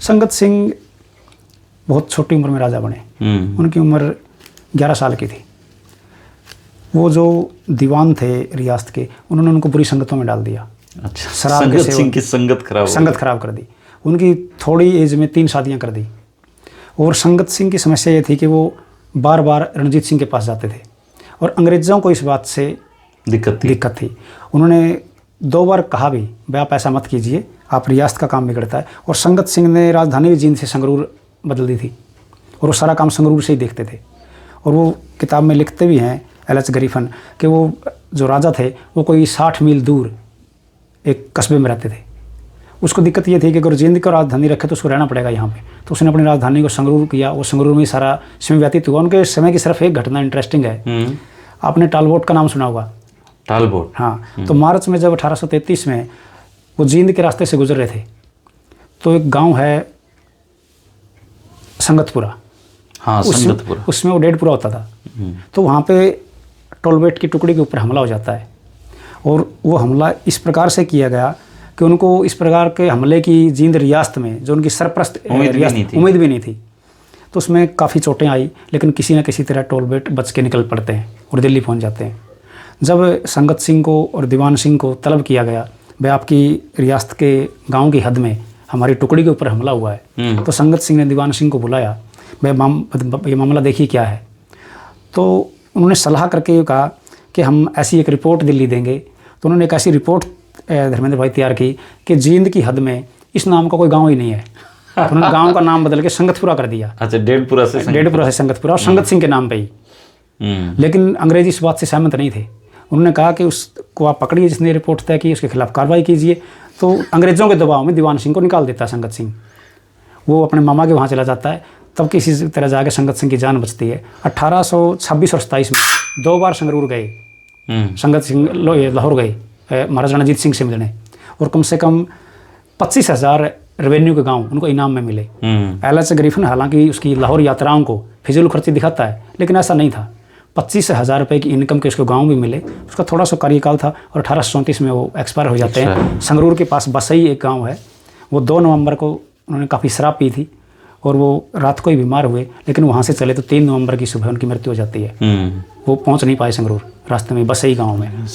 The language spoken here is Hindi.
संगत सिंह बहुत छोटी उम्र में राजा बने। उनकी उम्र 11 साल की थी। वो जो दीवान थे रियासत के, उन्होंने उनको बुरी संगतों में डाल दिया। अच्छा, शराब संगत के सिंह की संगत खराब कर दी। उनकी थोड़ी एज में 3 शादियां कर दी। और संगत सिंह की समस्या ये थी कि वो बार बार रणजीत सिंह के पास जाते थे और अंग्रेज़ों को इस बात से दिक्कत थी। उन्होंने 2 बार कहा भी भाई आप ऐसा मत कीजिए, आप रियासत का काम बिगड़ता है। और संगत सिंह ने राजधानी जींद से संगरूर बदल दी थी और वो सारा काम संगरूर से ही देखते थे। और वो किताब में लिखते भी हैं एल.एच. गरीफन कि वो जो राजा थे वो कोई 60 मील दूर एक कस्बे में रहते थे। उसको दिक्कत ये थी कि अगर जींद को राजधानी रखे तो उसको रहना पड़ेगा यहाँ पे। तो उसने अपनी राजधानी को संगरूर किया। वो संगरूर में सारा समय व्यतीत हुआ। उनके समय की सिर्फ एक घटना इंटरेस्टिंग है। आपने टालबोट का नाम सुना होगा? टालबोट, हाँ। तो मार्च में जब 1833 में वो जींद के रास्ते से गुजर रहे थे तो एक गांव है संगतपुरा। हाँ, संगतपुरा। उसमें वो डेढ़पुरा होता था। तो वहाँ पे टोलबेट की टुकड़ी के ऊपर हमला हो जाता है। और वो हमला इस प्रकार से किया गया कि उनको इस प्रकार के हमले की जींद रियासत में, जो उनकी सरप्रस्त उम्मीद भी नहीं थी, तो उसमें काफ़ी चोटें आई। लेकिन किसी न किसी तरह टोलबेट बच के निकल पड़ते हैं और दिल्ली पहुंच जाते हैं। जब संगत सिंह को और दीवान सिंह को तलब किया गया भाई आपकी रियासत के गांव की हद में हमारी टुकड़ी के ऊपर हमला हुआ है, तो संगत सिंह ने दीवान सिंह को बुलाया, भाई ये मामला देखिए क्या है। तो उन्होंने सलाह करके कहा कि हम ऐसी एक रिपोर्ट दिल्ली देंगे। तो उन्होंने एक ऐसी रिपोर्ट धर्मेंद्र भाई तैयार की कि जींद की हद में इस नाम का कोई गांव ही नहीं है। तो उन्होंने गांव का नाम बदल के संगतपुरा कर दिया। अच्छा, डेढ़पुरा से संगतपुरा और संगत सिंह के नाम पे ही। लेकिन अंग्रेज इस बात से सहमत नहीं थे। उन्होंने कहा कि उसको आप पकड़िए, जिसने रिपोर्ट तय की उसके खिलाफ कार्रवाई कीजिए। तो अंग्रेज़ों के दबाव में दीवान सिंह को निकाल देता है संगत सिंह। वो अपने मामा के वहाँ चला जाता है। तब किसी तरह जाके संगत सिंह की जान बचती है। 1826 और 27 में 2 बार संगरूर गए संगत सिंह, लाहौर गए महाराजा रणजीत सिंह से मिलने। और कम से कम 25,000 रेवेन्यू के गांव उनको इनाम में मिले। एल.एच. गरीफन हालांकि उसकी लाहौर यात्राओं को फिजूल खर्ची दिखाता है, लेकिन ऐसा नहीं था। 25,000 रुपये की इनकम के उसको गांव भी मिले। उसका थोड़ा सा कार्यकाल था और 1834 में वो एक्सपायर हो जाते हैं। संगरूर के पास बसई एक गाँव है, वो 2 नवंबर को उन्होंने काफ़ी शराब पी थी और वो रात को ही बीमार हुए। लेकिन वहाँ से चले तो 3 नवंबर की सुबह उनकी मृत्यु हो जाती है। वो पहुँच नहीं पाए संगरूर, रास्ते में बसई गाँव में।